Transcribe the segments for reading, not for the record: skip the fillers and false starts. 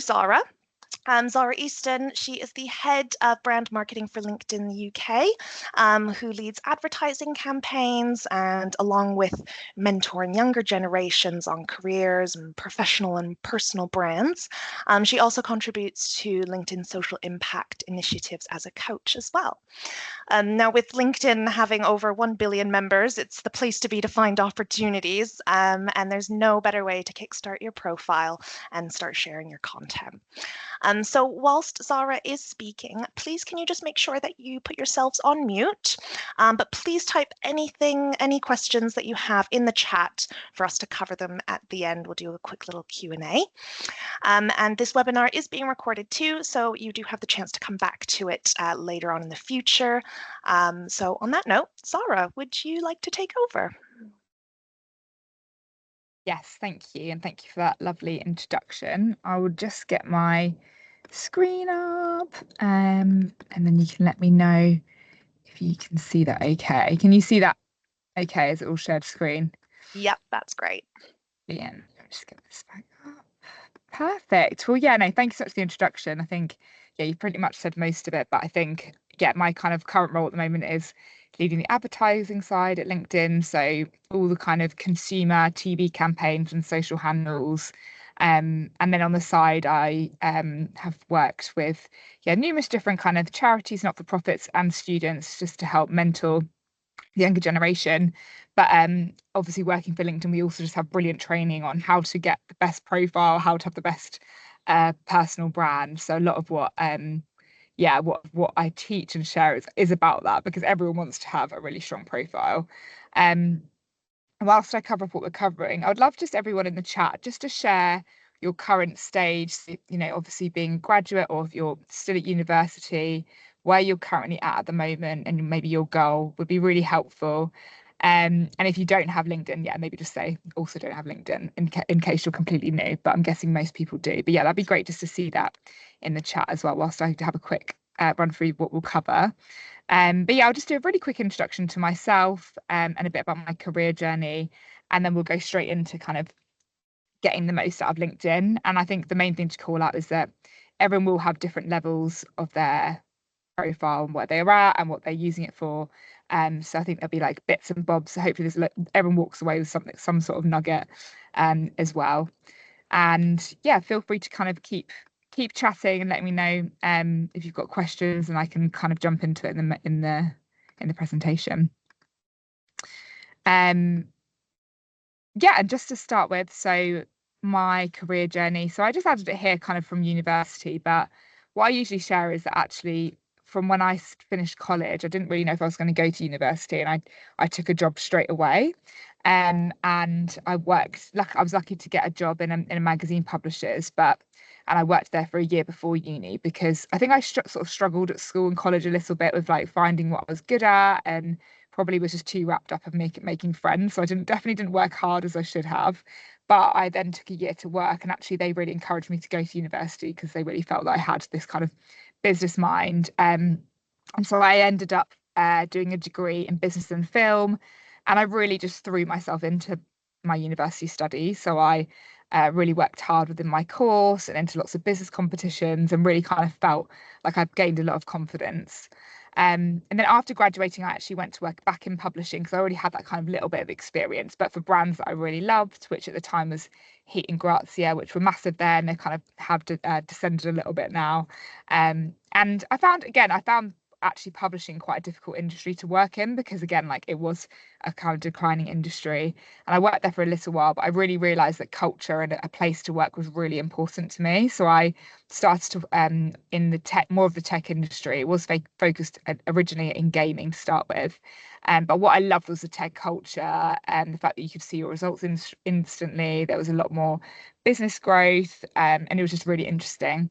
Zara. Zara Easton, she is the head of brand marketing for LinkedIn UK, who leads advertising campaigns and along with mentoring younger generations on careers and professional and personal brands. She also contributes to LinkedIn social impact initiatives as a coach as well. Now, with LinkedIn having over 1 billion members, it's the place to be to find opportunities. And there's no better way to kickstart your profile and start sharing your content. So whilst Zara is speaking, please can you just make sure that you put yourselves on mute, but please type anything, any questions that you have in the chat for us to cover them at the end. We'll do a quick little Q&A. And this webinar is being recorded too, so you do have the chance to come back to it later on in the future. So on that note, Zara, would you like to take over? Yes, thank you. And thank you for that lovely introduction. I will just get my screen up and then you can let me know if you can see that okay. Can you see that okay? Is it all shared screen? Yep, that's great. Brilliant. I'll just get this back up. Perfect. Well, yeah, no, thank you so much for the introduction. I think, yeah, you pretty much said most of it, but I think, yeah, my kind of current role at the moment is leading the advertising side at LinkedIn. So all the kind of consumer TV campaigns and social handles. And then on the side, I have worked with, yeah, numerous different kind of charities, not-for-profits and students just to help mentor the younger generation. But obviously working for LinkedIn, we also just have brilliant training on how to get the best profile, how to have the best personal brand. So a lot of what what I teach and share is about that, because everyone wants to have a really strong profile. Whilst I cover up what we're covering, I would love just everyone in the chat just to share your current stage, you know, obviously being a graduate, or if you're still at university, where you're currently at the moment, and maybe your goal would be really helpful. And if you don't have LinkedIn, yeah, maybe just say also don't have LinkedIn in case you're completely new, but I'm guessing most people do. But yeah, that'd be great just to see that in the chat as well, whilst I have a quick run through what we'll cover. But yeah, I'll just do a really quick introduction to myself and a bit about my career journey, and then we'll go straight into kind of getting the most out of LinkedIn. And I think the main thing to call out is that everyone will have different levels of their profile and where they're at and what they're using it for. So I think there'll be like bits and bobs. So hopefully everyone walks away with some sort of nugget as well. And yeah, feel free to kind of keep chatting and let me know if you've got questions, and I can kind of jump into it in the presentation. Yeah, and just to start with, so my career journey. So I just added it here kind of from university, but what I usually share is that actually from when I finished college, I didn't really know if I was going to go to university, and I took a job straight away. And I worked, I was lucky to get a job in a magazine publishers, and I worked there for a year before uni, because I think I sort of struggled at school and college a little bit with like finding what I was good at, and probably was just too wrapped up in making friends. So I definitely didn't work hard as I should have. But I then took a year to work, and actually they really encouraged me to go to university because they really felt that I had this kind of business mind. And so I ended up doing a degree in business and film, and I really just threw myself into my university studies. So I really worked hard within my course and into lots of business competitions, and really kind of felt like I've gained a lot of confidence. And then after graduating, I actually went to work back in publishing because I already had that kind of little bit of experience, but for brands that I really loved, which at the time was Heat and Grazia, which were massive then. They kind of have descended a little bit now. And I found actually publishing quite a difficult industry to work in, because again, like it was a kind of declining industry, and I worked there for a little while, but I really realized that culture and a place to work was really important to me. So I started to in the more of the tech industry. It was focused originally in gaming to start with, but what I loved was the tech culture and the fact that you could see your results instantly. There was a lot more business growth, and it was just really interesting.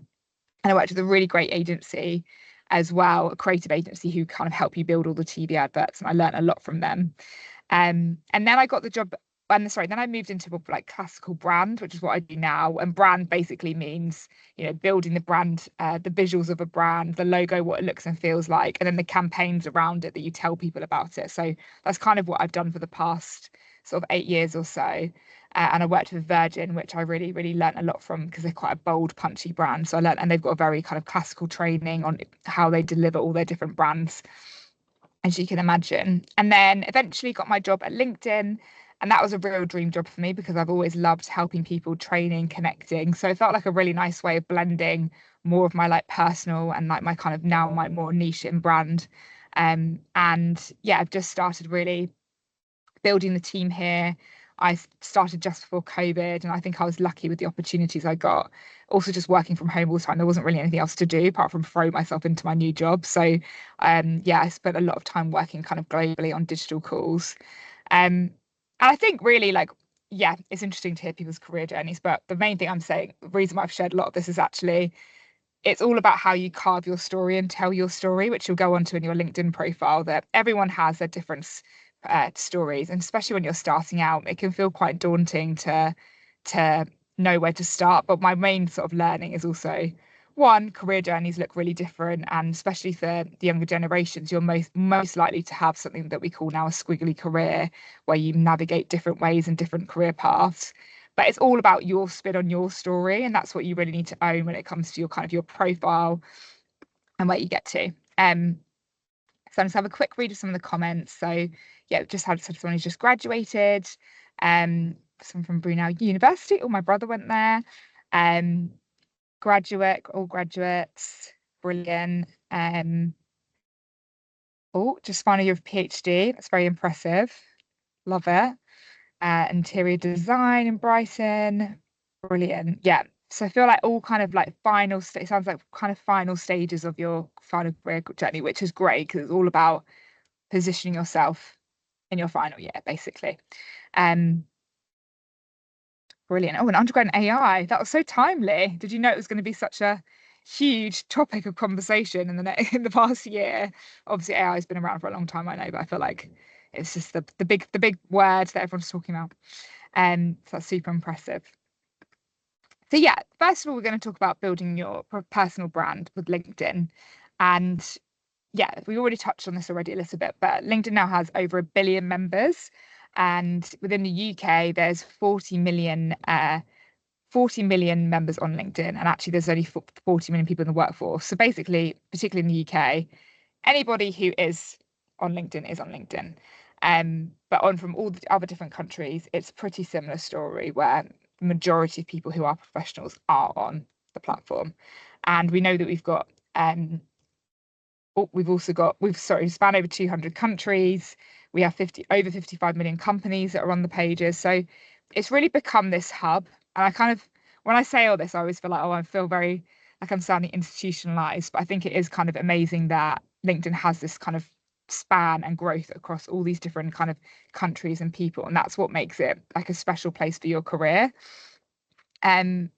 And I worked with a really great agency as well, a creative agency who kind of help you build all the TV adverts, and I learned a lot from them. And then I got the job, then I moved into like classical brand, which is what I do now. And brand basically means, you know, building the brand, the visuals of a brand, the logo, what it looks and feels like, and then the campaigns around it that you tell people about it. So that's kind of what I've done for the past sort of 8 years or so. and I worked with Virgin, which I really, really learnt a lot from because they're quite a bold, punchy brand. So I learned, and they've got a very kind of classical training on how they deliver all their different brands, as you can imagine. And then eventually got my job at LinkedIn. And that was a real dream job for me because I've always loved helping people, training, connecting. So it felt like a really nice way of blending more of my like personal and like my kind of now my more niche in brand. And yeah, I've just started really building the team here. I started just before COVID, and I think I was lucky with the opportunities I got. Also, just working from home all the time, there wasn't really anything else to do apart from throw myself into my new job. So, yeah, I spent a lot of time working kind of globally on digital calls. And I think really like, yeah, it's interesting to hear people's career journeys. But the main thing I'm saying, the reason why I've shared a lot of this is actually it's all about how you carve your story and tell your story, which you'll go onto in your LinkedIn profile. That everyone has their different stories, and especially when you're starting out, it can feel quite daunting to know where to start. But my main sort of learning is also one, career journeys look really different, and especially for the younger generations, you're most likely to have something that we call now a squiggly career, where you navigate different ways and different career paths. But it's all about your spin on your story, and that's what you really need to own when it comes to your kind of your profile and where you get to. So I'm just have a quick read of some of the comments. So yeah, just had someone who's just graduated, someone from Brunel University. Oh, my brother went there. Graduate, all graduates, brilliant. Oh, just final year of PhD. That's very impressive. Love it. Interior design in Brighton. Brilliant. Yeah. So I feel like all kind of like it sounds like kind of final stages of your final career journey, which is great because it's all about positioning yourself in your final year, basically. Um, Brilliant. Oh, an undergrad in AI. That was so timely. Did you know it was going to be such a huge topic of conversation in in the past year? Obviously, AI has been around for a long time, I know, but I feel like it's just the big word that everyone's talking about. So that's super impressive. So yeah, first of all, we're going to talk about building your personal brand with LinkedIn. And yeah, we already touched on this already a little bit, but LinkedIn now has over 1 billion members. And within the UK, there's 40 million members on LinkedIn. And actually, there's only 40 million people in the workforce. So basically, particularly in the UK, anybody who is on LinkedIn is on LinkedIn. But on from all the other different countries, it's a pretty similar story where the majority of people who are professionals are on the platform. And we know that we've span over 200 countries. We have over 55 million companies that are on the pages. So it's really become this hub. And I kind of, when I say all this, I always feel like, oh, I feel very like I'm sounding institutionalized. But I think it is kind of amazing that LinkedIn has this kind of span and growth across all these different kind of countries and people. And that's what makes it like a special place for your career. Um,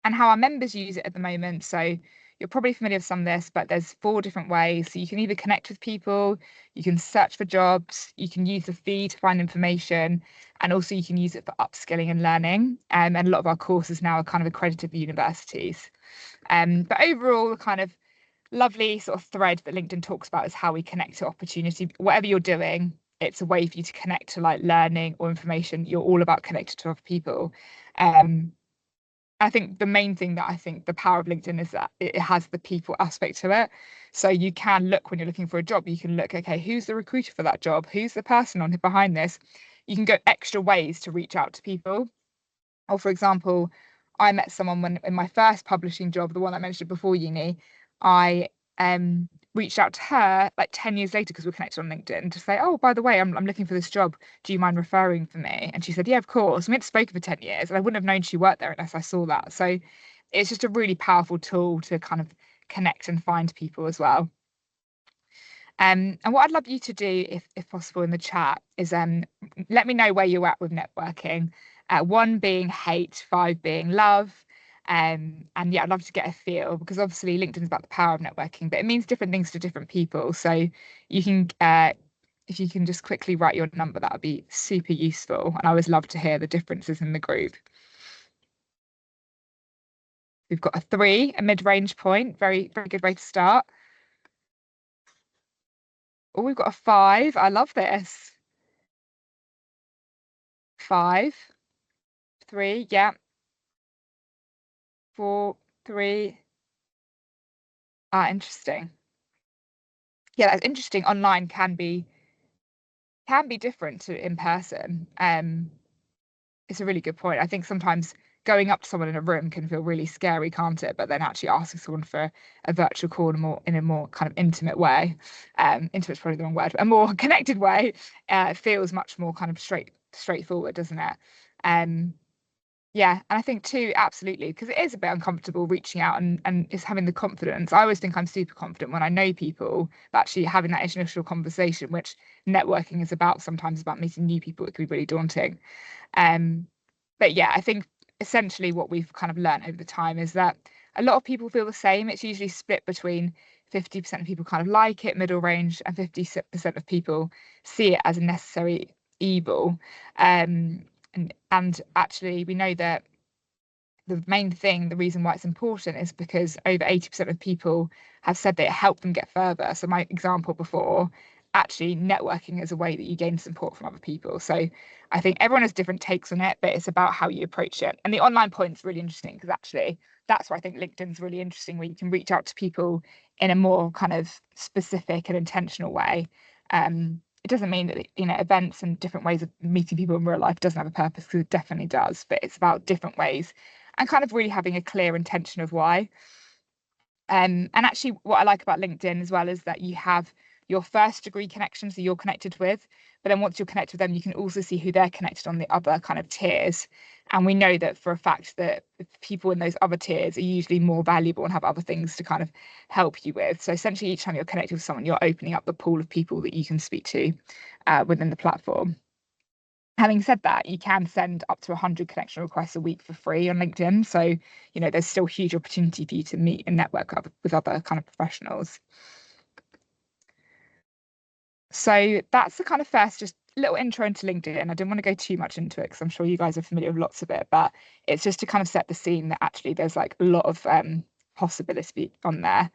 and how our members use it at the moment. So you're probably familiar with some of this, but there's 4 different ways. So you can either connect with people, you can search for jobs, you can use the feed to find information, and also you can use it for upskilling and learning. And a lot of our courses now are kind of accredited for universities. But overall, the kind of lovely sort of thread that LinkedIn talks about is how we connect to opportunity. Whatever you're doing, it's a way for you to connect to like learning or information. You're all about connected to other people. Um, I think the main thing that I think the power of LinkedIn is that it has the people aspect to it. So you can look when you're looking for a job, you can look, okay, who's the recruiter for that job? Who's the person on behind this? You can go extra ways to reach out to people. Or for example, I met someone when in my first publishing job, the one I mentioned before uni, I reached out to her like 10 years later because we're connected on LinkedIn to say, oh, by the way, I'm looking for this job. Do you mind referring for me? And she said, yeah, of course. We hadn't spoken for 10 years and I wouldn't have known she worked there unless I saw that. So it's just a really powerful tool to kind of connect and find people as well. And what I'd love you to do, if possible, in the chat is let me know where you're at with networking. 1 being hate, 5 being love. And yeah, I'd love to get a feel because obviously LinkedIn is about the power of networking, but it means different things to different people. So you can, if you can just quickly write your number, that would be super useful. And I always love to hear the differences in the group. We've got a 3, a mid-range point, very, very good way to start. Oh, we've got a 5. I love this. 5. 3, yeah. 4, 3. Interesting. Yeah, that's interesting. Online can be different to in person. It's a really good point. I think sometimes going up to someone in a room can feel really scary, can't it? But then actually asking someone for a virtual call in a more kind of intimate way, intimate's probably the wrong word, but a more connected way, feels much more kind of straightforward, doesn't it? Yeah, and I think too, absolutely, because it is a bit uncomfortable reaching out and is having the confidence. I always think I'm super confident when I know people, but actually having that initial conversation, which networking is about, sometimes about meeting new people, it can be really daunting. Um, but yeah, I think essentially what we've kind of learned over the time is that a lot of people feel the same. It's usually split between 50% of people kind of like it, middle range, and 50% of people see it as a necessary evil. And actually, we know that the main thing, the reason why it's important is because over 80% of people have said that it helped them get further. So my example before, actually networking is a way that you gain support from other people. So I think everyone has different takes on it, but it's about how you approach it. And the online point is really interesting because actually that's where I think LinkedIn's really interesting, where you can reach out to people in a more kind of specific and intentional way. It doesn't mean that events and different ways of meeting people in real life doesn't have a purpose, because it definitely does, but it's about different ways and kind of really having a clear intention of why. And actually, what I like about LinkedIn as well is that you have your first degree connections that you're connected with, but then once you're connected with them, you can also see who they're connected on the other kind of tiers. And we know that for a fact that people in those other tiers are usually more valuable and have other things to kind of help you with. So essentially, each time you're connected with someone, you're opening up the pool of people that you can speak to within the platform. Having said that, you can send up to 100 connection requests a week for free on LinkedIn. So, there's still huge opportunity for you to meet and network up with other kind of professionals. So that's the kind of first just little intro into LinkedIn. I didn't want to go too much into it because I'm sure you guys are familiar with lots of it, but it's just to kind of set the scene that actually there's like a lot of possibility on there.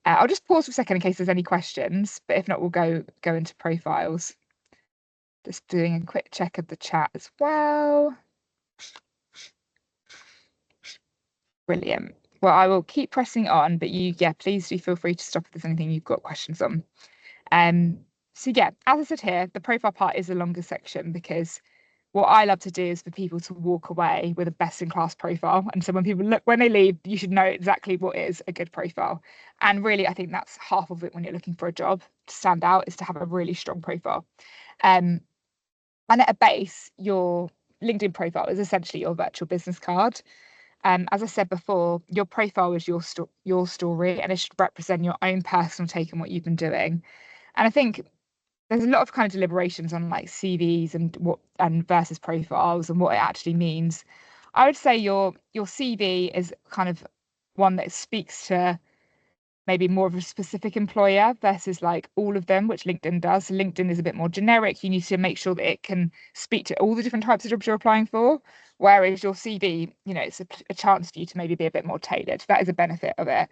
I'll just pause for a second in case there's any questions, but if not, we'll go into profiles. Just doing a quick check of the chat as well. Brilliant. Well, I will keep pressing on, but please do feel free to stop if there's anything you've got questions on. So yeah, as I said here, the profile part is the longer section because what I love to do is for people to walk away with a best-in-class profile. And so when they leave, you should know exactly what is a good profile. And really, I think that's half of it when you're looking for a job. To stand out is to have a really strong profile. And at a base, your LinkedIn profile is essentially your virtual business card. As I said before, your profile is your story, and it should represent your own personal take on what you've been doing. And I think there's a lot of kind of deliberations on like CVs and versus profiles and what it actually means. I would say your CV is kind of one that speaks to maybe more of a specific employer versus like all of them, which LinkedIn does. So LinkedIn is a bit more generic. You need to make sure that it can speak to all the different types of jobs you're applying for. Whereas your CV, it's a chance for you to maybe be a bit more tailored. That is a benefit of it.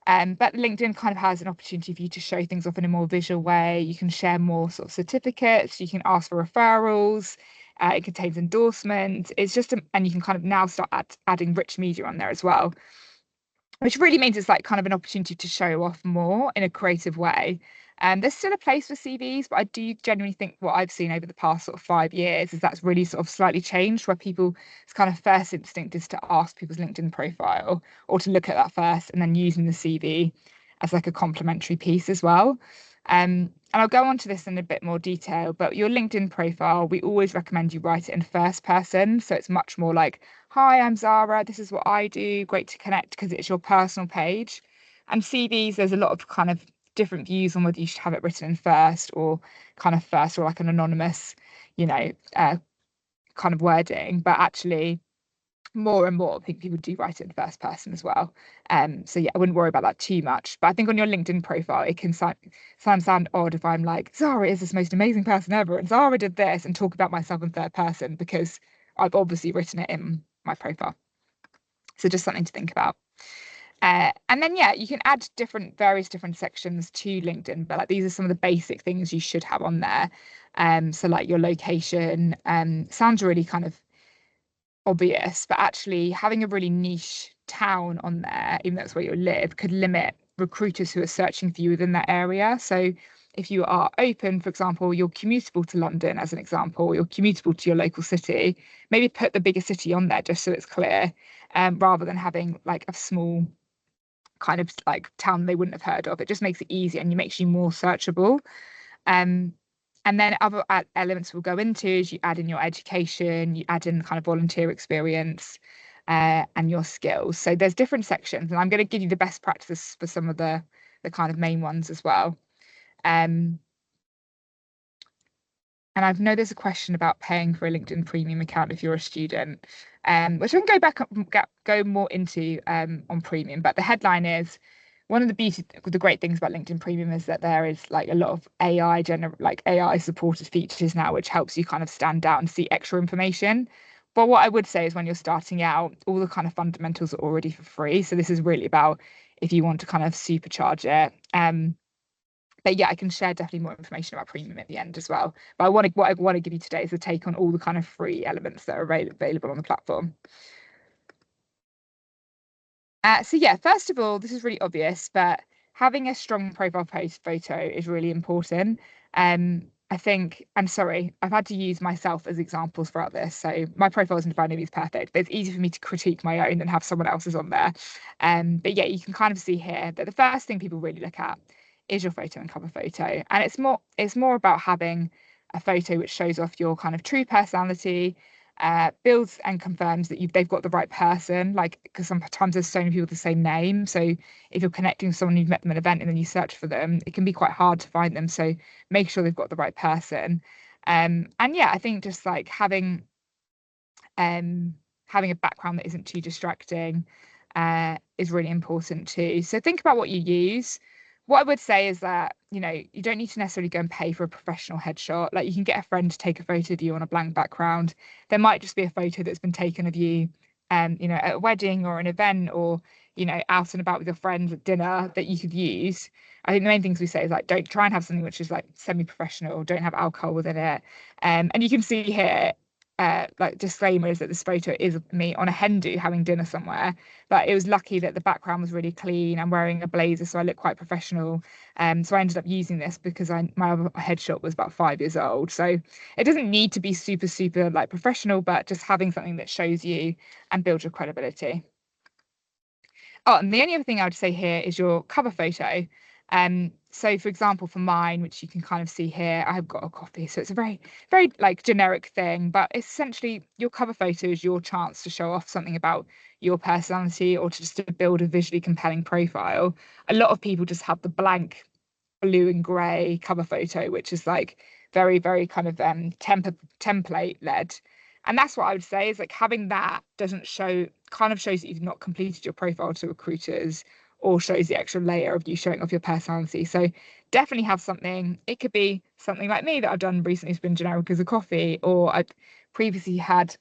But LinkedIn kind of has an opportunity for you to show things off in a more visual way. You can share more sort of certificates. You can ask for referrals. It contains endorsements. And you can kind of now start adding rich media on there as well, which really means it's like kind of an opportunity to show off more in a creative way. There's still a place for CVs, but I do genuinely think what I've seen over the past sort of 5 years is that's really sort of slightly changed, where people's kind of first instinct is to ask people's LinkedIn profile or to look at that first and then using the CV as like a complementary piece as well. And I'll go on to this in a bit more detail, but your LinkedIn profile, we always recommend you write it in first person. So it's much more like, hi, I'm Zara. This is what I do. Great to connect, because it's your personal page. And CVs, there's a lot of kind of different views on whether you should have it written in first or like an anonymous, kind of wording. But actually, more and more, I think people do write it in first person as well. So yeah, I wouldn't worry about that too much. But I think on your LinkedIn profile, it can sometimes sound odd if I'm like, Zara is this most amazing person ever, and Zara did this, and talk about myself in third person, because I've obviously written it in my profile. So just something to think about. And then yeah, you can add various different sections to LinkedIn, but like these are some of the basic things you should have on there. So like your location, sounds really kind of obvious, but actually having a really niche town on there, even though that's where you live, could limit recruiters who are searching for you within that area. So if you are open, for example, you're commutable to London as an example, you're commutable to your local city, maybe put the bigger city on there just so it's clear, rather than having like a small kind of like town they wouldn't have heard of. It just makes it easier and it makes you more searchable. Um, and then other elements will go into is you add in your education, you add in kind of volunteer experience, and your skills. So there's different sections, and I'm going to give you the best practices for some of the kind of main ones as well. Um, and I know there's a question about paying for a LinkedIn Premium account if you're a student, which I can go more into on Premium. But the headline is one of the great things about LinkedIn Premium is that there is like a lot of AI supported features now, which helps you kind of stand out and see extra information. But what I would say is when you're starting out, all the kind of fundamentals are already for free. So this is really about if you want to kind of supercharge it. But yeah, I can share definitely more information about premium at the end as well. But what I want to give you today is a take on all the kind of free elements that are available on the platform. So yeah, first of all, this is really obvious, but having a strong profile post photo is really important. I think, I'm sorry, I've had to use myself as examples throughout this. So my profile isn't by any means perfect, but it's easy for me to critique my own than have someone else's on there. But yeah, you can kind of see here that the first thing people really look at is your photo and cover photo. And it's more about having a photo which shows off your kind of true personality, builds and confirms that they've got the right person, like because sometimes there's so many people with the same name. So if you're connecting with someone, you've met them at an event and then you search for them, it can be quite hard to find them. So make sure they've got the right person. And yeah, I think just like having a background that isn't too distracting is really important too. So think about what you use. What I would say is that, you don't need to necessarily go and pay for a professional headshot. Like you can get a friend to take a photo of you on a blank background. There might just be a photo that's been taken of you, at a wedding or an event or, out and about with your friends at dinner that you could use. I think the main things we say is like, don't try and have something which is like semi-professional, don't have alcohol within it. And you can see here, like disclaimer is that this photo is of me on a hen do having dinner somewhere, but it was lucky that the background was really clean. I'm wearing a blazer, so I look quite professional. So I ended up using this because my other headshot was about 5 years old. So it doesn't need to be super, super like professional, but just having something that shows you and builds your credibility. Oh, and the only other thing I would say here is your cover photo. So for example, for mine, which you can kind of see here, I've got a copy. So it's a very, very like generic thing, but essentially your cover photo is your chance to show off something about your personality or to just to build a visually compelling profile. A lot of people just have the blank blue and grey cover photo, which is like very, very kind of template led. And that's what I would say is like having that doesn't kind of shows that you've not completed your profile to recruiters or shows the extra layer of you showing off your personality. So definitely have something. It could be something like me that I've done recently, has been generic as a coffee, or I've previously had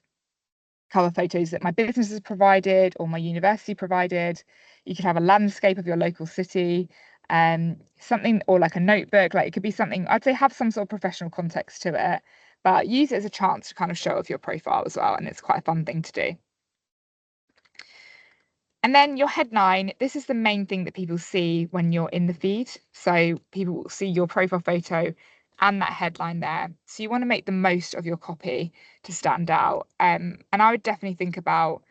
cover photos that my business has provided or my university provided. You could have a landscape of your local city, something, or like a notebook. Like it could be something, I'd say have some sort of professional context to it, but use it as a chance to kind of show off your profile as well. And it's quite a fun thing to do. And then your headline, this is the main thing that people see when you're in the feed. So people will see your profile photo and that headline there. So you want to make the most of your copy to stand out. And I would definitely think about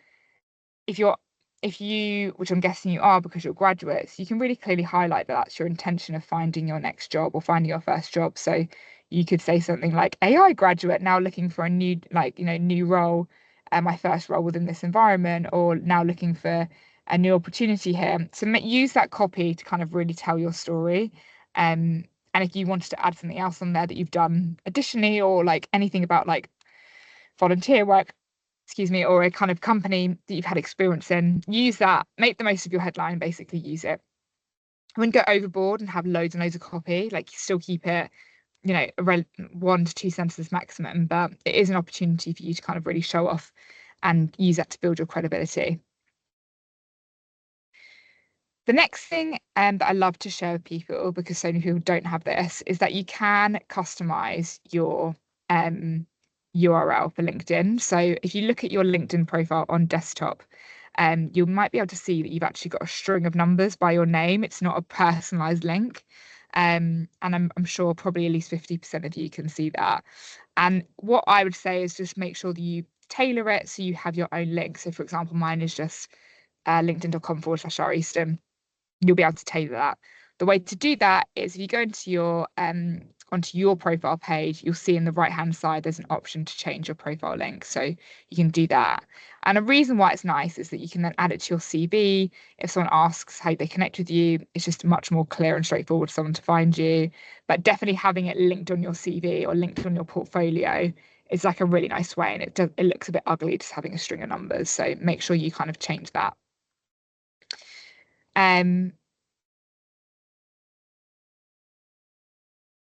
if you, which I'm guessing you are because you're graduates, you can really clearly highlight that that's your intention of finding your next job or finding your first job. So you could say something like AI graduate now looking for a new, new role, my first role within this environment, or now looking for a new opportunity here. So use that copy to kind of really tell your story. And if you wanted to add something else on there that you've done additionally, or like anything about like volunteer work, excuse me, or a kind of company that you've had experience in, use that, make the most of your headline, basically use it. I wouldn't go overboard and have loads and loads of copy, like you still keep it, 1 to 2 sentences maximum, but it is an opportunity for you to kind of really show off and use that to build your credibility. The next thing that I love to share with people, because so many people don't have this, is that you can customize URL for LinkedIn. So if you look at your LinkedIn profile on desktop, you might be able to see that you've actually got a string of numbers by your name. It's not a personalized link. And I'm sure probably at least 50% of you can see that. And what I would say is just make sure that you tailor it so you have your own link. So for example, mine is just linkedin.com/Zara Easton. You'll be able to tailor that. The way to do that is if you go onto your profile page, you'll see in the right hand side there's an option to change your profile link. So you can do that. And a reason why it's nice is that you can then add it to your CV. If someone asks how they connect with you, it's just much more clear and straightforward for someone to find you. But definitely having it linked on your CV or linked on your portfolio is like a really nice way, and it looks a bit ugly just having a string of numbers. So make sure you kind of change that. Um,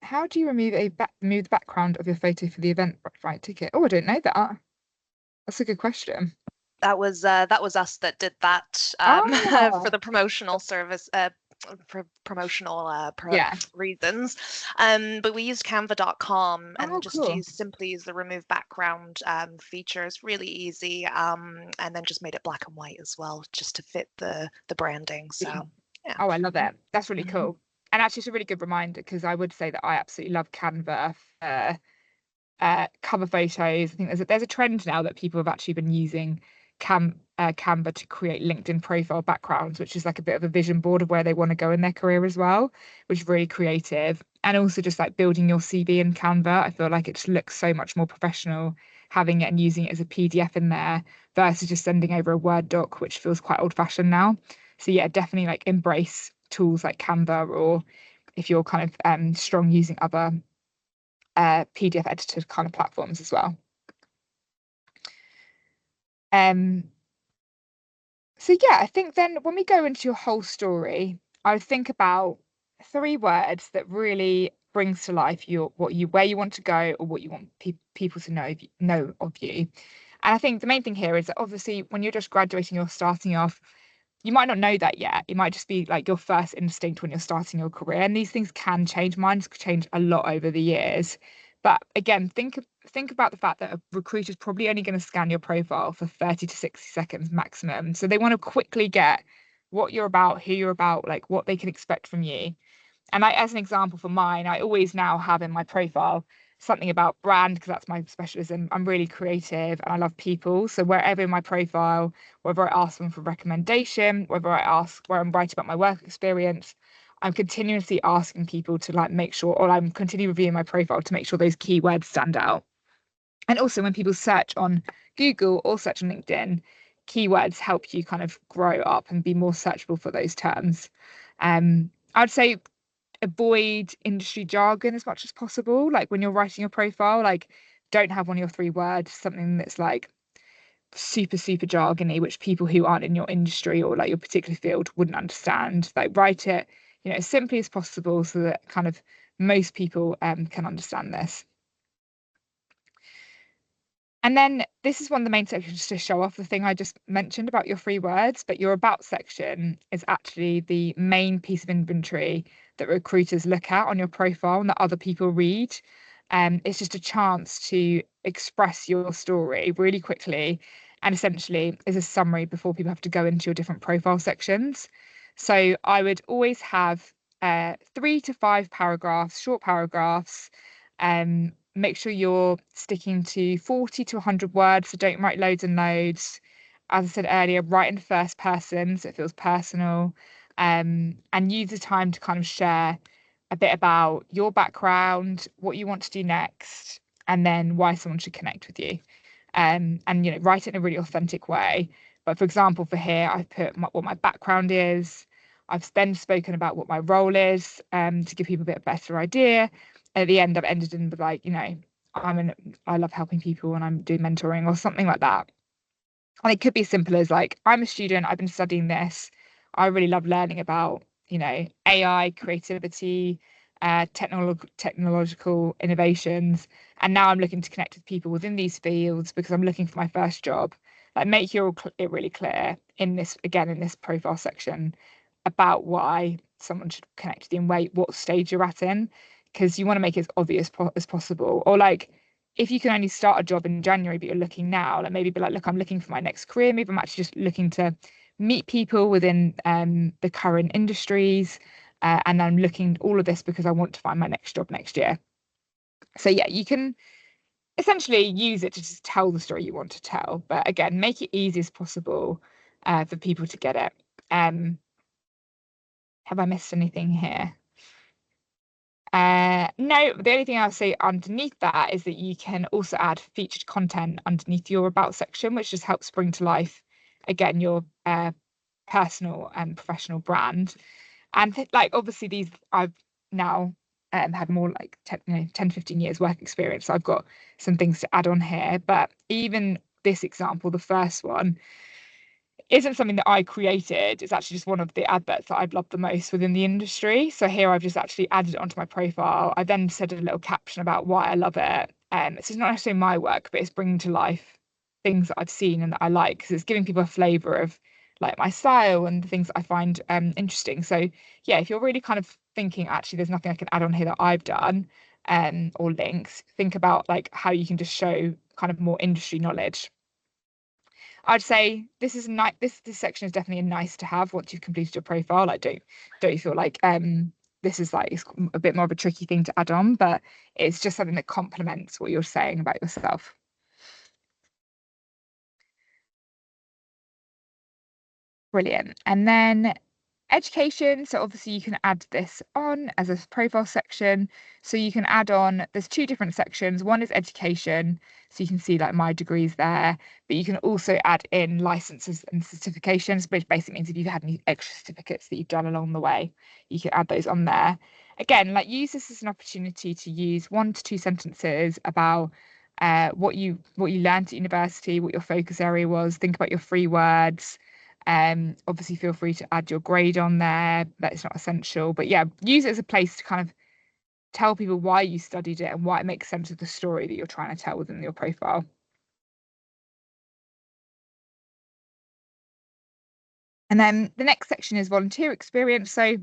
How do you remove the background of your photo for the Eventbrite ticket? Oh, I don't know that. That's a good question. That was us that did that for Oh, the promotional service for promotional yeah. reasons. But we used canva.com Oh, and just cool. simply use the remove background feature. It's really easy. And then just made it black and white as well, just to fit the branding. So yeah. Oh, I love it. That's really Mhm. cool. And actually, it's a really good reminder because I would say that I absolutely love Canva for cover photos. I think there's a trend now that people have actually been using Canva to create LinkedIn profile backgrounds, which is like a bit of a vision board of where they want to go in their career as well, which is really creative. And also just like building your CV in Canva, I feel like it just looks so much more professional having it and using it as a PDF in there versus just sending over a Word doc, which feels quite old-fashioned now. So yeah, definitely like embrace tools like Canva, or if you're kind of strong using other PDF edited kind of platforms as well. Um, so yeah, I think then when we go into your whole story, I would think about 3 words that really brings to life where you want to go or what you want people to know of you. And I think the main thing here is that obviously when you're just graduating, you're starting off, you might not know that yet. It might just be like your first instinct when you're starting your career. And these things can change. Mine's changed a lot over the years. But again, think about the fact that a recruiter's probably only going to scan your profile for 30 to 60 seconds maximum. So they want to quickly get what you're about, who you're about, like what they can expect from you. And as an example for mine, I always now have in my profile something about brand because that's my specialism. I'm really creative and I love people. So wherever in my profile, whether I ask them for recommendation, where I'm writing about my work experience, I'm continuously asking people to like make sure, or I'm continually reviewing my profile to make sure those keywords stand out. And also when people search on Google or search on LinkedIn, keywords help you kind of grow up and be more searchable for those terms. I'd say avoid industry jargon as much as possible. Like when you're writing your profile, like don't have one of your 3 words, something that's like super jargony, which people who aren't in your industry or like your particular field wouldn't understand. Like write it, as simply as possible so that kind of most people can understand this. And then this is one of the main sections to show off the thing I just mentioned about your 3 words, but your about section is actually the main piece of inventory that recruiters look at on your profile and that other people read. It's just a chance to express your story really quickly and essentially is a summary before people have to go into your different profile sections. So I would always have 3 to 5 paragraphs, short paragraphs. Make sure you're sticking to 40 to 100 words, so don't write loads and loads. As I said earlier, write in first person so it feels personal. And use the time to kind of share a bit about your background, what you want to do next, and then why someone should connect with you. And write it in a really authentic way. But for example, for here, I've put what my background is. I've then spoken about what my role is, to give people a bit better idea. At the end, I've ended in with like, I love helping people and I'm doing mentoring or something like that. And it could be as simple as like, I'm a student, I've been studying this. I really love learning about, AI, creativity, technological innovations. And now I'm looking to connect with people within these fields because I'm looking for my first job. Like make it really clear in this profile section about why someone should connect with you and what stage you're at in, because you want to make it as obvious as possible. Or like if you can only start a job in January, but you're looking now, like maybe be like, look, I'm looking for my next career. Maybe I'm actually just looking to meet people within the current industries. And I'm looking all of this because I want to find my next job next year. So yeah, you can essentially use it to just tell the story you want to tell. But again, make it easy as possible for people to get it. Have I missed anything here? No, the only thing I'll say underneath that is that you can also add featured content underneath your about section, which just helps bring to life, again, your personal and professional brand. And like obviously these I've now had more like 10, 15 years work experience. So I've got some things to add on here. But even this example, the first one, isn't something that I created. It's actually just one of the adverts that I've loved the most within the industry. So here I've just actually added it onto my profile. I then said a little caption about why I love it. It's not necessarily my work, but it's bringing to life things that I've seen and that I like, because it's giving people a flavour of like my style and the things that I find interesting. So yeah, if you're really kind of thinking actually there's nothing I can add on here that I've done or links, think about like how you can just show kind of more industry knowledge. I'd say this is nice. This section is definitely a nice to have once you've completed your profile. Like, don't you feel like this is like it's a bit more of a tricky thing to add on, but it's just something that complements what you're saying about yourself. Brilliant. And then education. So obviously you can add this on as a profile section. So you can add on, there's two different sections. One is education. So you can see like my degrees there, but you can also add in licenses and certifications, which basically means if you've had any extra certificates that you've done along the way, you can add those on there. Again, like use this as an opportunity to use 1 to 2 sentences about what you learned at university, what your focus area was. Think about your free words. Obviously feel free to add your grade on there. That's not essential, but yeah, use it as a place to kind of tell people why you studied it and why it makes sense of the story that you're trying to tell within your profile. And then the next section is volunteer experience. So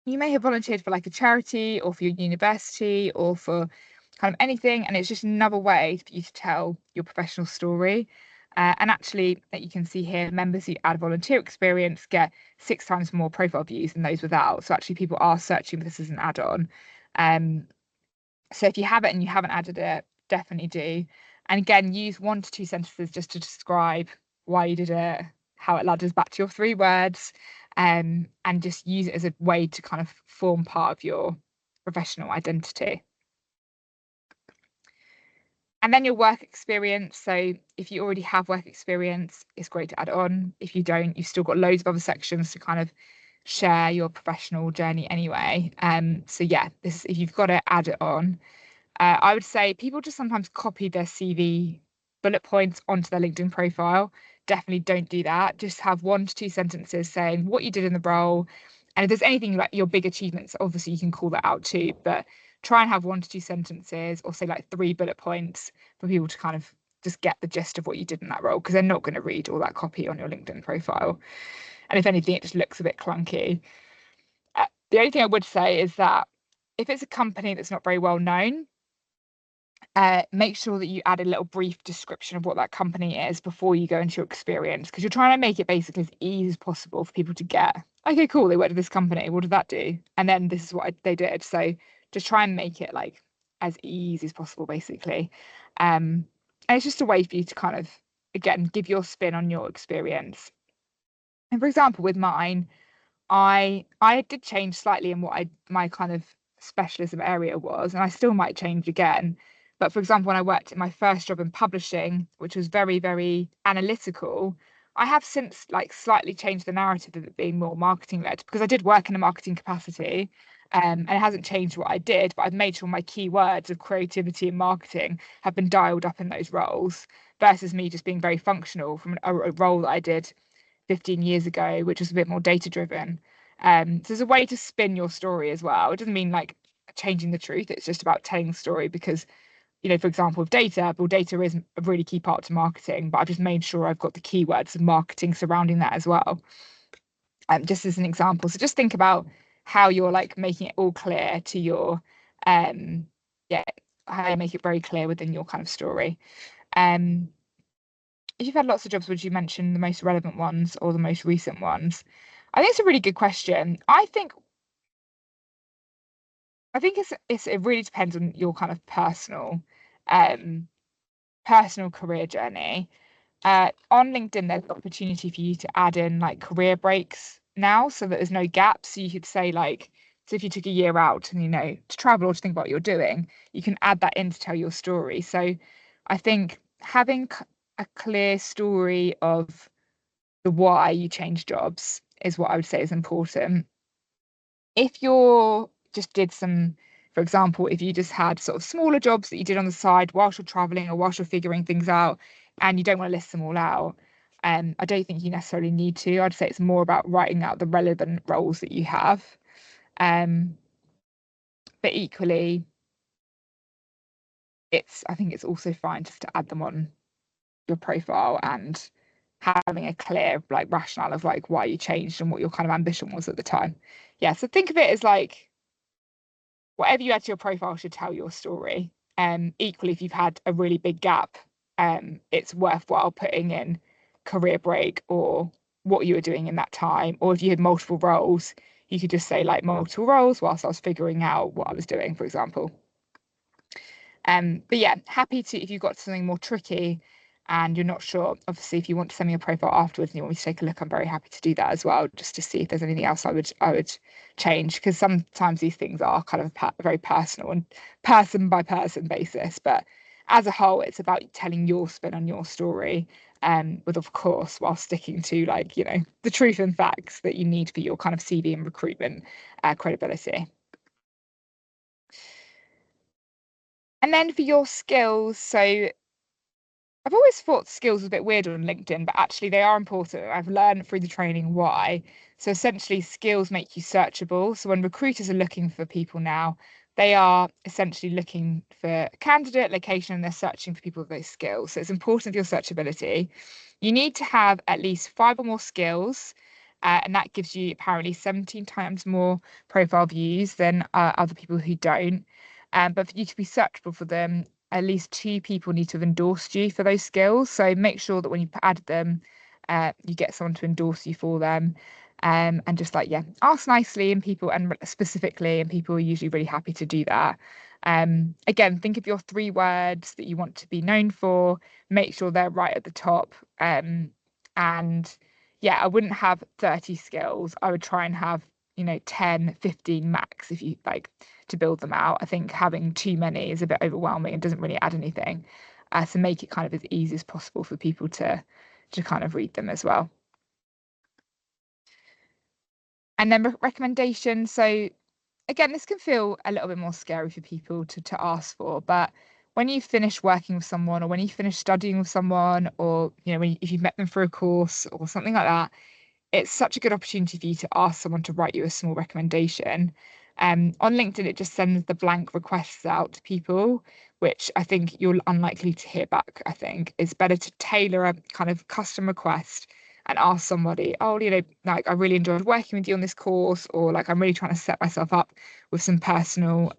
you may have volunteered for like a charity or for your university or for kind of anything, and it's just another way for you to tell your professional story. And actually, that you can see here, members who add volunteer experience get 6 times more profile views than those without. So actually, people are searching for this as an add-on. So if you have it and you haven't added it, definitely do. And again, use 1 to 2 sentences just to describe why you did it, how it ladders back to your 3 words, and just use it as a way to kind of form part of your professional identity. And then your work experience. So if you already have work experience, it's great to add on. If you don't, you've still got loads of other sections to kind of share your professional journey anyway. So yeah, this if you've got to add it on. I would say people just sometimes copy their CV bullet points onto their LinkedIn profile. Definitely don't do that. Just have 1 to 2 sentences saying what you did in the role. And if there's anything like your big achievements, obviously you can call that out too. But try and have 1 to 2 sentences or say like 3 bullet points for people to kind of just get the gist of what you did in that role, because they're not going to read all that copy on your LinkedIn profile. And if anything, it just looks a bit clunky. The only thing I would say is that if it's a company that's not very well known, make sure that you add a little brief description of what that company is before you go into your experience, because you're trying to make it basically as easy as possible for people to get. Okay, cool, they worked at this company. What did that do? And then this is what they did. So just try and make it like as easy as possible, basically. And it's just a way for you to kind of, again, give your spin on your experience. And for example, with mine, I did change slightly in what my kind of specialism area was, and I still might change again. But for example, when I worked in my first job in publishing, which was very, very analytical, I have since like slightly changed the narrative of it being more marketing led, because I did work in a marketing capacity. And it hasn't changed what I did, but I've made sure my keywords of creativity and marketing have been dialed up in those roles versus me just being very functional from a role that I did 15 years ago, which was a bit more data driven. So there's a way to spin your story as well. It doesn't mean like changing the truth. It's just about telling the story because, for example, with data, well, data is a really key part to marketing, but I've just made sure I've got the keywords of marketing surrounding that as well. Just as an example. So just think about how you're like making it all clear to your, yeah, how you make it very clear within your kind of story. Um, if you've had lots of jobs, would you mention the most relevant ones or the most recent ones? I think it's a really good question. I think it really depends on your kind of um personal career journey. On LinkedIn, there's an opportunity for you to add in like career breaks now so that there's no gaps. So you could say like, so if you took a year out and, to travel or to think about what you're doing, you can add that in to tell your story. So I think having a clear story of the why you change jobs is what I would say is important. If you're just did some, for example, if you just had sort of smaller jobs that you did on the side whilst you're traveling or whilst you're figuring things out and you don't want to list them all out, I don't think you necessarily need to. I'd say it's more about writing out the relevant roles that you have. Um, but equally, I think it's also fine just to add them on your profile and having a clear like rationale of like why you changed and what your kind of ambition was at the time. Yeah, so think of it as like whatever you add to your profile should tell your story. Equally, if you've had a really big gap, it's worthwhile putting in career break or what you were doing in that time. Or if you had multiple roles, you could just say like multiple roles whilst I was figuring out what I was doing, for example. But yeah, happy to if you've got something more tricky and you're not sure. Obviously, if you want to send me a profile afterwards and you want me to take a look, I'm very happy to do that as well, just to see if there's anything else I would change because sometimes these things are kind of very personal and person by person basis. But as a whole, it's about telling your spin on your story, with of course while sticking to like the truth and facts that you need for your kind of CV and recruitment credibility. And then for your skills, so I've always thought skills was a bit weird on LinkedIn, but actually they are important. I've learned through the training why. So essentially, skills make you searchable. So when recruiters are looking for people now, they are essentially looking for a candidate, location, and they're searching for people with those skills. So it's important for your searchability. You need to have at least 5 or more skills, and that gives you apparently 17 times more profile views than other people who don't. But for you to be searchable for them, at least 2 people need to have endorsed you for those skills. So make sure that when you add them, you get someone to endorse you for them. And just like, yeah, ask nicely and people and specifically, and people are usually really happy to do that. Again, think of your 3 words that you want to be known for, make sure they're right at the top. And yeah, I wouldn't have 30 skills. I would try and have, 10, 15 max if you like to build them out. I think having too many is a bit overwhelming and doesn't really add anything. So make it kind of as easy as possible for people to kind of read them as well. And then recommendations. So again, this can feel a little bit more scary for people to ask for, but when you finish working with someone or when you finish studying with someone or if you've met them for a course or something like that, it's such a good opportunity for you to ask someone to write you a small recommendation. On LinkedIn, it just sends the blank requests out to people, which I think you're unlikely to hear back. I think it's better to tailor a kind of custom request and ask somebody, oh, like I really enjoyed working with you on this course, or like I'm really trying to set myself up with some personal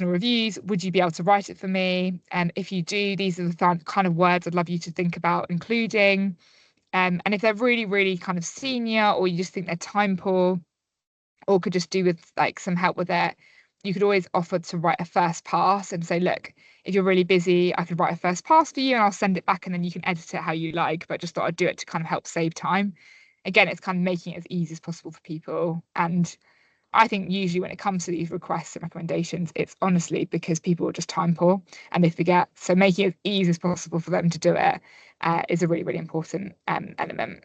reviews. Would you be able to write it for me? And if you do, these are the kind of words I'd love you to think about including. And if they're really, really kind of senior, or you just think they're time poor, or could just do with like some help with it, you could always offer to write a first pass and say, look, if you're really busy, I could write a first pass for you and I'll send it back and then you can edit it how you like. But just thought I'd do it to kind of help save time. Again, it's kind of making it as easy as possible for people. And I think usually when it comes to these requests and recommendations, it's honestly because people are just time poor and they forget. So making it as easy as possible for them to do it is a really, really important element.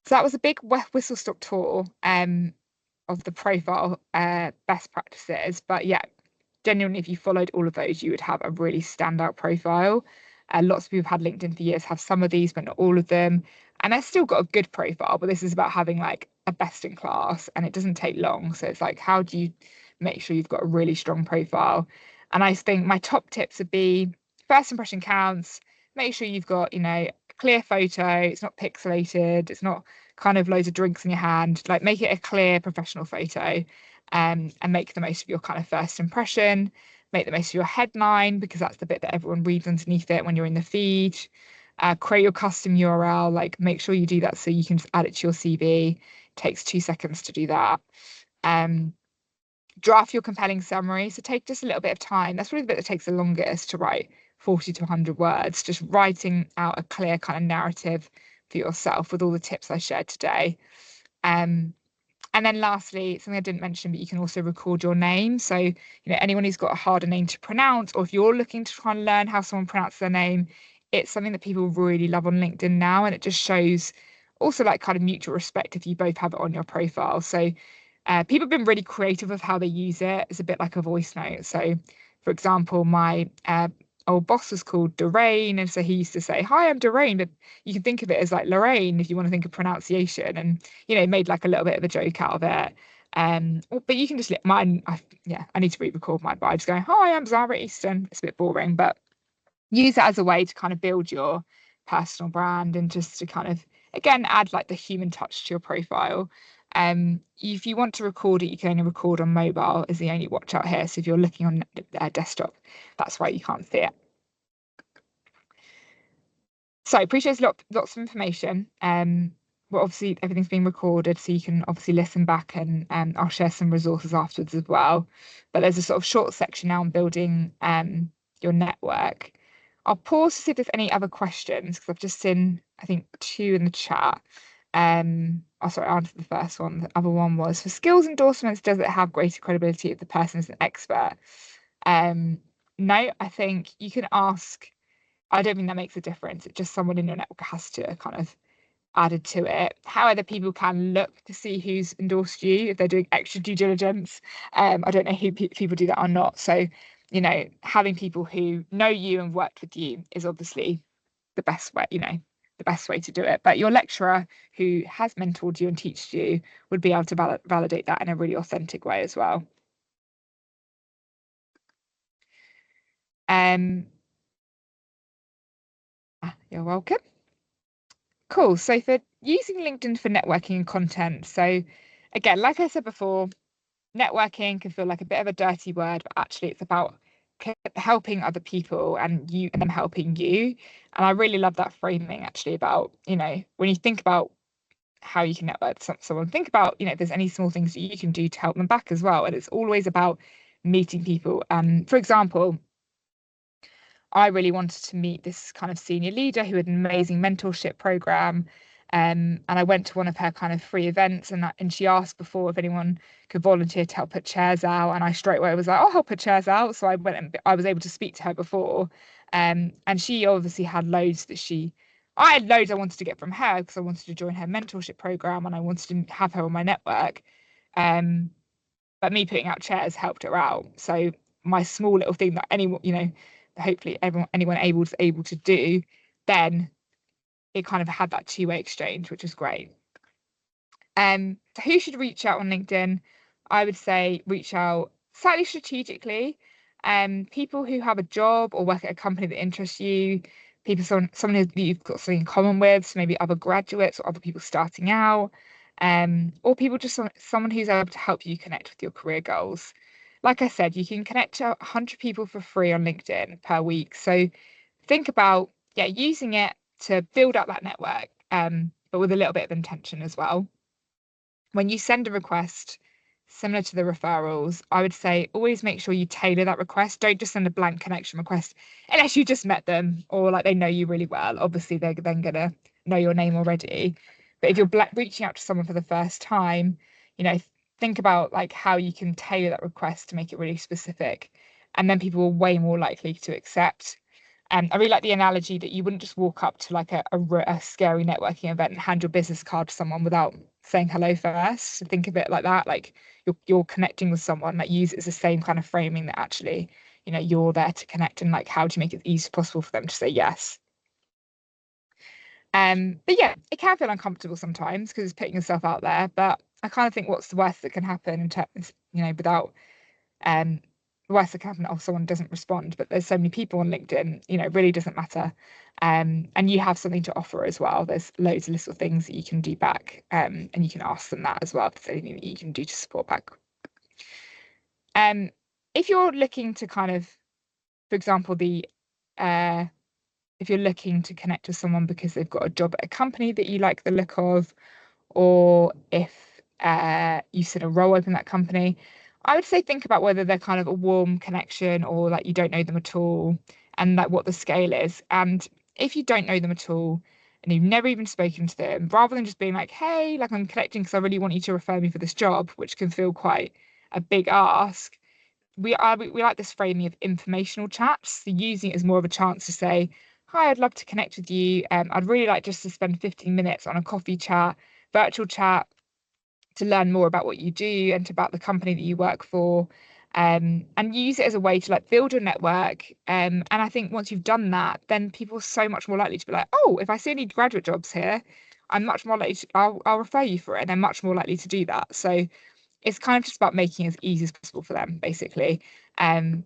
So that was a big whistle stop tour of the profile best practices. But yeah, genuinely, if you followed all of those, you would have a really standout profile. Lots of people have had LinkedIn for years, have some of these, but not all of them. And they've still got a good profile, but this is about having like a best in class and it doesn't take long. So it's like, how do you make sure you've got a really strong profile? And I think my top tips would be first impression counts, make sure you've got, a clear photo, it's not pixelated, it's not kind of loads of drinks in your hand, like make it a clear professional photo. and make the most of your kind of first impression. Make the most of your headline, because that's the bit that everyone reads underneath it when you're in the feed. Create your custom URL, like make sure you do that so you can just add it to your CV. Takes 2 seconds to do that. Draft your compelling summary. So take just a little bit of time. That's really the bit that takes the longest to write, 40 to 100 words, just writing out a clear kind of narrative for yourself with all the tips I shared today. And then lastly, something I didn't mention, but you can also record your name. So, anyone who's got a harder name to pronounce, or if you're looking to try and learn how someone pronounces their name, it's something that people really love on LinkedIn now. And it just shows also like kind of mutual respect if you both have it on your profile. So people have been really creative with how they use it. It's a bit like a voice note. So, for example, my old boss was called Doreen, and so he used to say, "Hi, I'm Doreen," but you can think of it as like Lorraine if you want to think of pronunciation, and made like a little bit of a joke out of it. But you can just let mine. I need to re-record mine, but I just go, "Hi, I'm Zara Easton." It's a bit boring, but use it as a way to kind of build your personal brand and just to kind of again add like the human touch to your profile. If you want to record it, you can only record on mobile is the only watch out here. So if you're looking on desktop, that's why you can't see it. So appreciate lots of information. Well, obviously everything's being recorded, so you can obviously listen back, and I'll share some resources afterwards as well. But there's a sort of short section now on building your network. I'll pause to see if there's any other questions because I've just seen, I think, 2 in the chat. Sorry, I answered the first one. The other one was, for skills endorsements, does it have greater credibility if the person is an expert? No, I think you can ask. I don't think that makes a difference. It's just someone in your network has to kind of added to it. How other people can look to see who's endorsed you if they're doing extra due diligence. I don't know who people do that or not. So, having people who know you and worked with you is obviously the best way, the best way to do it. But your lecturer who has mentored you and taught you would be able to validate that in a really authentic way as well. You're welcome. Cool. So for using LinkedIn for networking and content. So again, like I said before, networking can feel like a bit of a dirty word, but actually it's about helping other people and them helping you. And I really love that framing actually about, when you think about how you can network someone, think about, if there's any small things that you can do to help them back as well. And it's always about meeting people. For example, I really wanted to meet this kind of senior leader who had an amazing mentorship program. And I went to one of her kind of free events, and she asked before if anyone could volunteer to help put chairs out. And I straight away was like, "I'll help put chairs out." So I went and I was able to speak to her before. And she obviously had loads I had loads I wanted to get from her because I wanted to join her mentorship program and I wanted to have her on my network. But me putting out chairs helped her out. So my small little thing that anyone, hopefully anyone able to do, then it kind of had that two-way exchange, which is great. So who should reach out on LinkedIn? I would say reach out slightly strategically. People who have a job or work at a company that interests you, someone who you've got something in common with, so maybe other graduates or other people starting out, or people just someone who's able to help you connect with your career goals. Like I said, you can connect to 100 people for free on LinkedIn per week. So think about using it to build up that network, but with a little bit of intention as well. When you send a request, similar to the referrals, I would say always make sure you tailor that request. Don't just send a blank connection request unless you just met them or like they know you really well. Obviously, they're then gonna know your name already. But if you're reaching out to someone for the first time, think about like how you can tailor that request to make it really specific, and then people are way more likely to accept. I really like the analogy that you wouldn't just walk up to like a scary networking event and hand your business card to someone without saying hello first. So think of it like that, like you're connecting with someone, like use it as the same kind of framing that actually, you're there to connect, and like how do you make it as easy as possible for them to say yes. But yeah, it can feel uncomfortable sometimes because it's putting yourself out there, but I kind of think what's the worst that can happen in terms, without the worst that can happen if someone doesn't respond, but there's so many people on LinkedIn, it really doesn't matter. And you have something to offer as well. There's loads of little things that you can do back, and you can ask them that as well if there's anything that you can do to support back. If you're looking to kind of, for example, uh, if you're looking to connect with someone because they've got a job at a company that you like the look of, or if you've seen a role open in that company, I would say think about whether they're kind of a warm connection or like you don't know them at all, and like what the scale is. And if you don't know them at all and you've never even spoken to them, rather than just being like, hey, like I'm connecting because I really want you to refer me for this job, which can feel quite a big ask, we like this framing of informational chats. So using it as more of a chance to say, hi, I'd love to connect with you. I'd really like just to spend 15 minutes on a coffee chat, virtual chat, to learn more about what you do and about the company that you work for. And use it as a way to like build your network. And I think once you've done that, then people are so much more likely to be like, oh, if I see any graduate jobs here, I'm much more likely to, I'll refer you for it. And they're much more likely to do that. So it's kind of just about making it as easy as possible for them, basically. And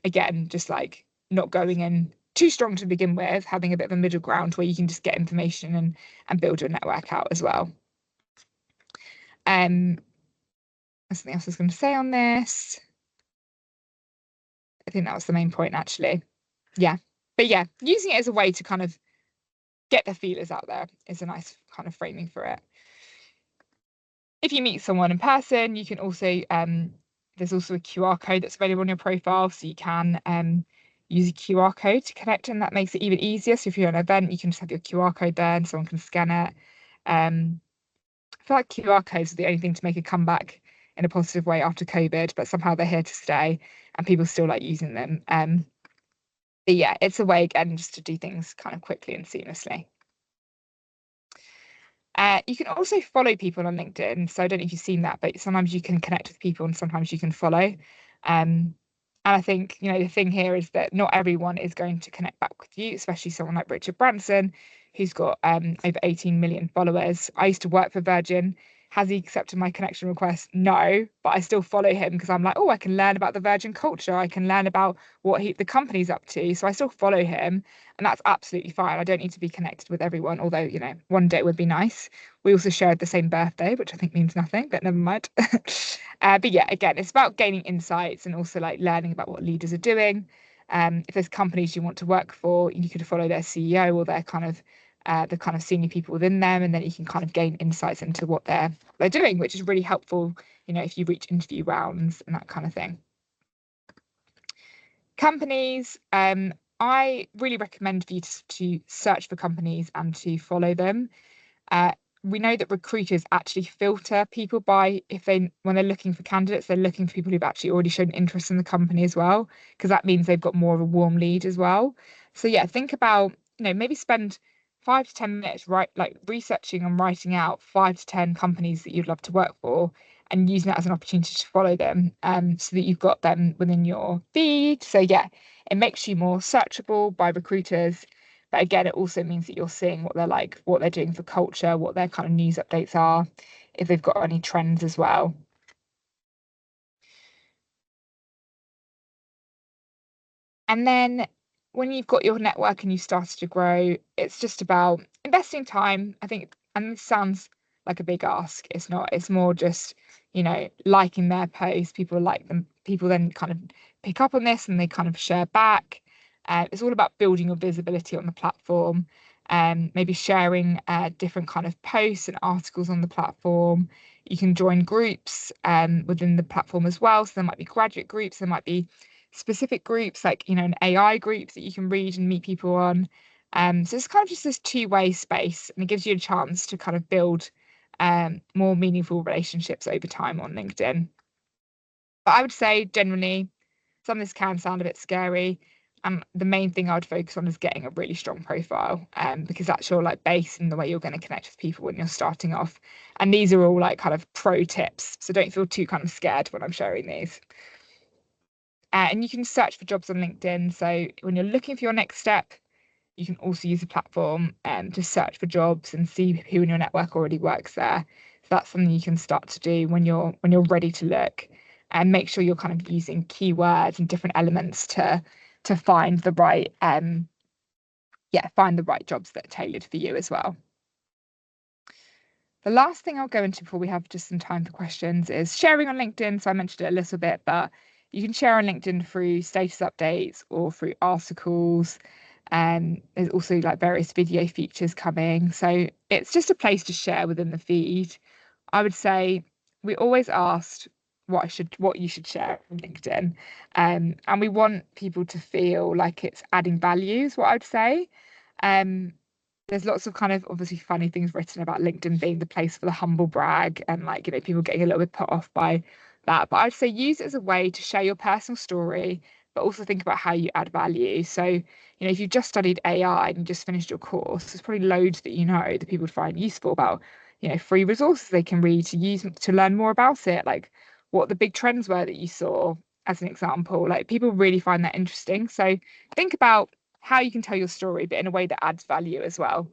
again, just like not going in too strong to begin with, having a bit of a middle ground where you can just get information and build your network out as well. Um, something else I was going to say on this. I think that was the main point, actually. Yeah. But yeah, using it as a way to kind of get the feelers out there is a nice kind of framing for it. If you meet someone in person, you can also there's also a QR code that's available on your profile, so you can use a QR code to connect, and that makes it even easier. So if you're at an event, you can just have your QR code there and someone can scan it. I feel like QR codes are the only thing to make a comeback in a positive way after COVID, but somehow they're here to stay and people still like using them. But yeah, it's a way again just to do things kind of quickly and seamlessly. You can also follow people on LinkedIn. So I don't know if you've seen that, but sometimes you can connect with people and sometimes you can follow. And I think, the thing here is that not everyone is going to connect back with you, especially someone like Richard Branson, who's got over 18 million followers. I used to work for Virgin. Has he accepted my connection request? No, but I still follow him because I'm like, oh, I can learn about the Virgin culture. I can learn about what the company's up to. So I still follow him, and that's absolutely fine. I don't need to be connected with everyone, although, one day it would be nice. We also shared the same birthday, which I think means nothing, but never mind. But yeah, again, it's about gaining insights and also like learning about what leaders are doing. If there's companies you want to work for, you could follow their CEO or their kind of the kind of senior people within them, and then you can kind of gain insights into what they're doing, which is really helpful, if you reach interview rounds and that kind of thing. Companies, I really recommend for you to search for companies and to follow them. We know that recruiters actually filter people by when they're looking for candidates, they're looking for people who've actually already shown interest in the company as well, because that means they've got more of a warm lead as well. So yeah, think about, maybe spend 5 to 10 minutes like researching and writing out 5 to 10 companies that you'd love to work for and using that as an opportunity to follow them, so that you've got them within your feed. So yeah, it makes you more searchable by recruiters. But again, it also means that you're seeing what they're like, what they're doing for culture, what their kind of news updates are, if they've got any trends as well. And then when you've got your network and you started to grow, it's just about investing time, I think. And this sounds like a big ask. It's not. It's more just, liking their posts. People like them. People then kind of pick up on this and they kind of share back. It's all about building your visibility on the platform, and maybe sharing different kind of posts and articles on the platform. You can join groups within the platform as well. So there might be graduate groups, there might be specific groups like, an AI group that you can read and meet people on. So it's kind of just this two-way space, and it gives you a chance to kind of build more meaningful relationships over time on LinkedIn. But I would say generally, some of this can sound a bit scary. And the main thing I would focus on is getting a really strong profile, because that's your like base and the way you're going to connect with people when you're starting off. And these are all like kind of pro tips, so don't feel too kind of scared when I'm sharing these. And you can search for jobs on LinkedIn. So when you're looking for your next step, you can also use the platform to search for jobs and see who in your network already works there. So that's something you can start to do when you're ready to look, and make sure you're kind of using keywords and different elements to find the right find the right jobs that are tailored for you as well. The last thing I'll go into before we have just some time for questions is sharing on LinkedIn. So I mentioned it a little bit, but you can share on LinkedIn through status updates or through articles. And there's also like various video features coming. So it's just a place to share within the feed. I would say we always asked what you should share on LinkedIn. And we want people to feel like it's adding value is what I'd say. Um, there's lots of kind of obviously funny things written about LinkedIn being the place for the humble brag and like, people getting a little bit put off by that. But I'd say use it as a way to share your personal story, but also think about how you add value. So, if you've just studied AI and you just finished your course, there's probably loads that that people would find useful about, free resources they can read to use to learn more about it, like what the big trends were that you saw as an example. Like people really find that interesting. So think about how you can tell your story, but in a way that adds value as well.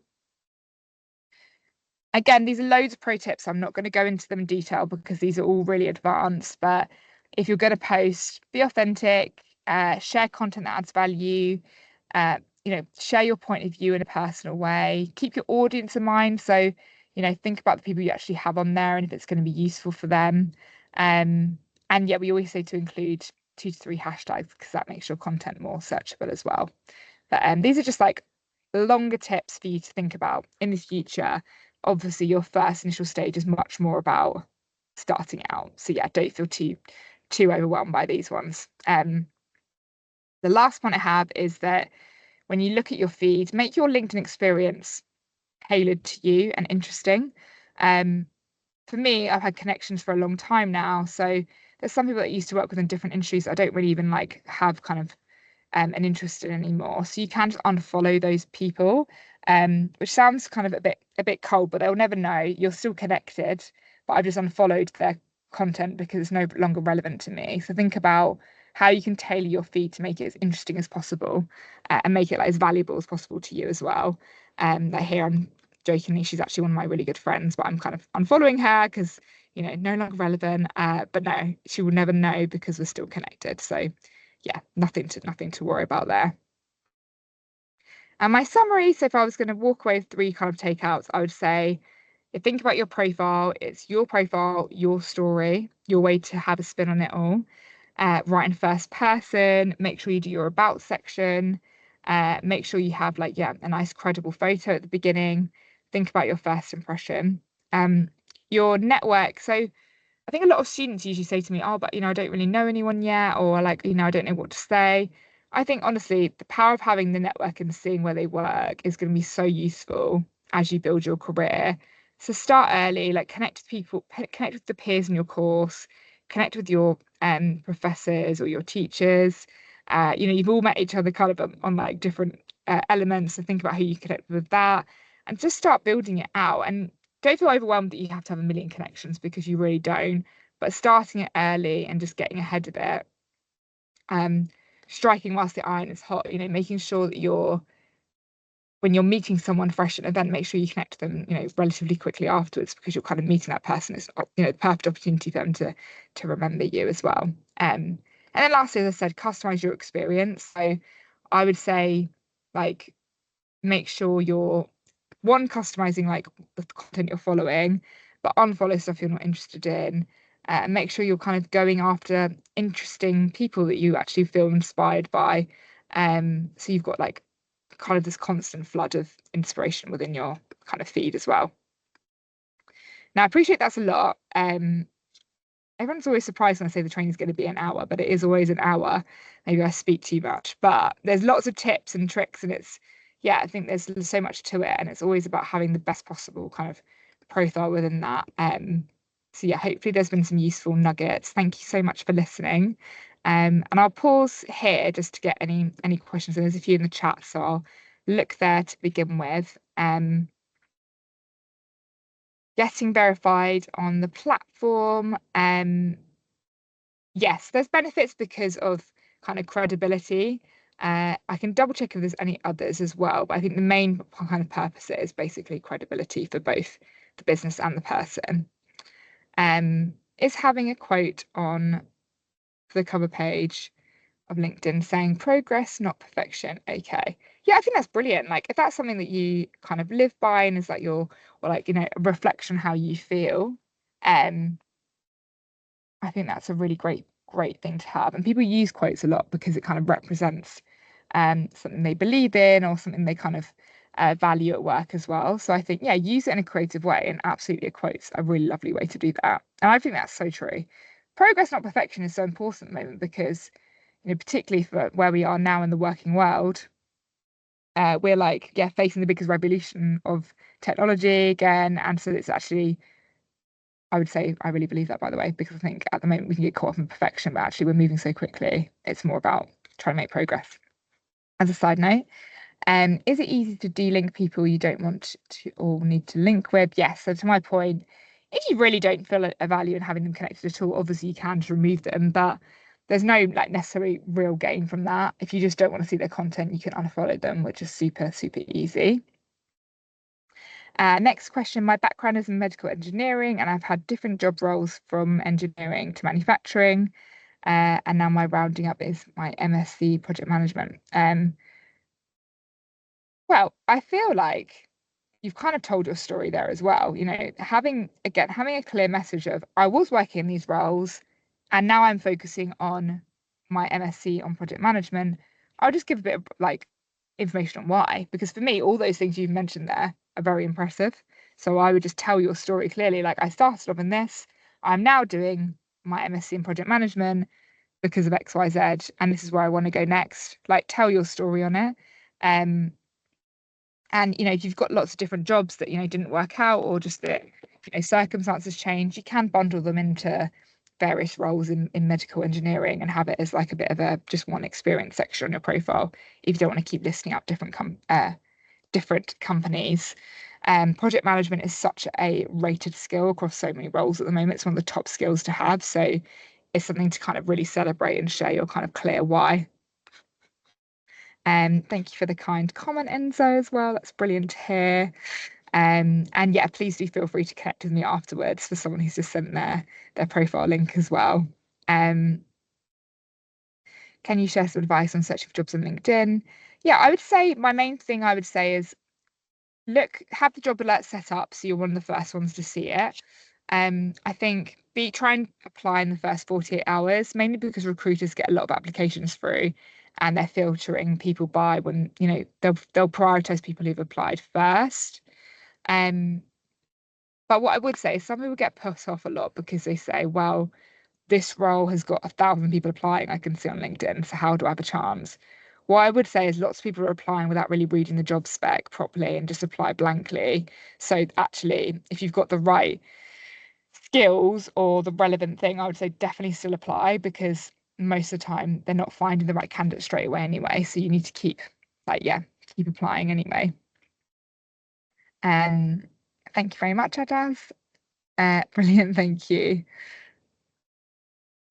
Again, these are loads of pro tips. I'm not going to go into them in detail because these are all really advanced. But if you're going to post, be authentic, share content that adds value, share your point of view in a personal way, keep your audience in mind. So, think about the people you actually have on there and if it's going to be useful for them. And yeah, we always say to include 2 to 3 hashtags because that makes your content more searchable as well. But these are just like longer tips for you to think about in the future. Obviously, your first initial stage is much more about starting out. So yeah, don't feel too overwhelmed by these ones. The last point I have is that when you look at your feed, make your LinkedIn experience tailored to you and interesting. For me, I've had connections for a long time now. So there's some people that used to work with in different industries that I don't really even like have kind of an interest in anymore. So you can just unfollow those people, which sounds kind of a bit cold, but they'll never know. You're still connected, but I've just unfollowed their content because it's no longer relevant to me. So think about how you can tailor your feed to make it as interesting as possible, and make it like as valuable as possible to you as well. Like here I'm jokingly, she's actually one of my really good friends, but I'm kind of unfollowing her because no longer relevant. But no, she will never know because we're still connected. So yeah, nothing to worry about there. And my summary, so if I was going to walk away with 3 kind of takeouts, I would say think about your profile. It's your profile, your story, your way to have a spin on it all. Write in first person, make sure you do your about section, make sure you have a nice credible photo at the beginning. Think about your first impression. Your network. So I think a lot of students usually say to me, oh, but I don't really know anyone yet, or I don't know what to say. I think honestly, the power of having the network and seeing where they work is going to be so useful as you build your career. So start early, like connect with people, connect with the peers in your course, connect with your professors or your teachers. You've all met each other kind of on like different elements. So think about who you connect with that, and just start building it out. And don't feel overwhelmed that you have to have a million connections because you really don't. But starting it early and just getting ahead of it, striking whilst the iron is hot, making sure that when you're meeting someone fresh at an event, make sure you connect to them, relatively quickly afterwards because you're kind of meeting that person. It's, the perfect opportunity for them to remember you as well. And then lastly, as I said, customize your experience. So I would say, like, make sure you're customizing like the content you're following, but unfollow stuff you're not interested in. And make sure you're kind of going after interesting people that you actually feel inspired by. So you've got like kind of this constant flood of inspiration within your kind of feed as well. Now, I appreciate that's a lot. Everyone's always surprised when I say the training's going to be an hour, but it is always an hour. Maybe I speak too much, but there's lots of tips and tricks, and I think there's so much to it, and it's always about having the best possible kind of profile within that. So yeah, hopefully there's been some useful nuggets. Thank you so much for listening. And I'll pause here just to get any questions. And there's a few in the chat, so I'll look there to begin with. Getting verified on the platform. Yes, there's benefits because of kind of credibility. I can double check if there's any others as well, but I think the main kind of purpose is basically credibility for both the business and the person. Is having a quote on the cover page of LinkedIn saying progress, not perfection. Okay. Yeah, I think that's brilliant. Like if that's something that you kind of live by and is like your or like, a reflection how you feel, um, I think that's a really great thing to have. And people use quotes a lot because it kind of represents something they believe in or something they kind of value at work as well. So I think, yeah, use it in a creative way, and absolutely a quote's a really lovely way to do that. And I think that's so true. Progress, not perfection, is so important at the moment because, particularly for where we are now in the working world, we're like, yeah, facing the biggest revolution of technology again. And so it's actually, I would say, I really believe that, by the way, because I think at the moment we can get caught up in perfection, but actually we're moving so quickly. It's more about trying to make progress. As a side note, is it easy to delink people you don't want to or need to link with? Yes. So to my point, if you really don't feel a value in having them connected at all, obviously you can just remove them, but there's no like necessarily real gain from that. If you just don't want to see their content, you can unfollow them, which is super, super easy. Next question. My background is in medical engineering, and I've had different job roles from engineering to manufacturing. And now my rounding up is my MSc project management. Well, I feel like you've kind of told your story there as well. Having a clear message of I was working in these roles and now I'm focusing on my MSc on project management. I'll just give a bit of like information on why, because for me, all those things you've mentioned there are very impressive. So I would just tell your story clearly. Like I started off in this, I'm now doing my MSc in project management because of XYZ, and this is where I want to go next. Like tell your story on it. Um, and if you've got lots of different jobs that didn't work out, or just that circumstances change, you can bundle them into various roles in medical engineering and have it as like a bit of a just one experience section on your profile if you don't want to keep listing out different companies. Project management is such a rated skill across so many roles at the moment. It's one of the top skills to have, so it's something to kind of really celebrate and share your kind of clear why. Thank you for the kind comment, Enzo, as well. That's brilliant to hear. And yeah, please do feel free to connect with me afterwards for someone who's just sent their profile link as well. Can you share some advice on searching for jobs on LinkedIn? Yeah, I would say my main thing I would say is have the job alert set up so you're one of the first ones to see it. I think try and apply in the first 48 hours, mainly because recruiters get a lot of applications through and they're filtering people by when, they'll prioritize people who've applied first. But what I would say is some people get put off a lot because they say, well, this role has got 1,000 people applying, I can see on LinkedIn, so how do I have a chance? What I would say is lots of people are applying without really reading the job spec properly and just apply blankly. So actually, if you've got the right skills or the relevant thing, I would say definitely still apply, because most of the time they're not finding the right candidate straight away anyway. So you need to keep applying anyway. Thank you very much, Adaz. Brilliant, thank you.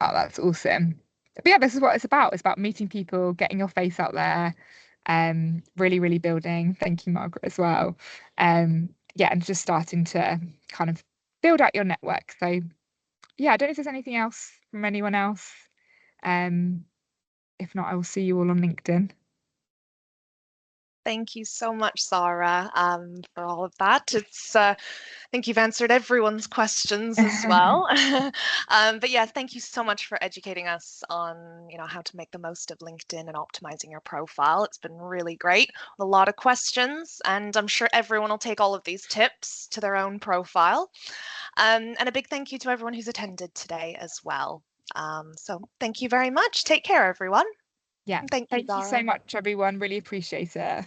Oh, that's awesome. But yeah, this is what it's about. It's about meeting people, getting your face out there, really, really building. Thank you, Margaret, as well. Yeah, and just starting to kind of build out your network. So yeah, I don't know if there's anything else from anyone else. If not, I will see you all on LinkedIn. Thank you so much, Zara, for all of that. I think you've answered everyone's questions as well. But yeah, thank you so much for educating us on, how to make the most of LinkedIn and optimizing your profile. It's been really great. A lot of questions, and I'm sure everyone will take all of these tips to their own profile. And a big thank you to everyone who's attended today as well. So thank you very much. Take care, everyone. Yeah, Thank you, thank you so Zara. much, everyone. Really appreciate it.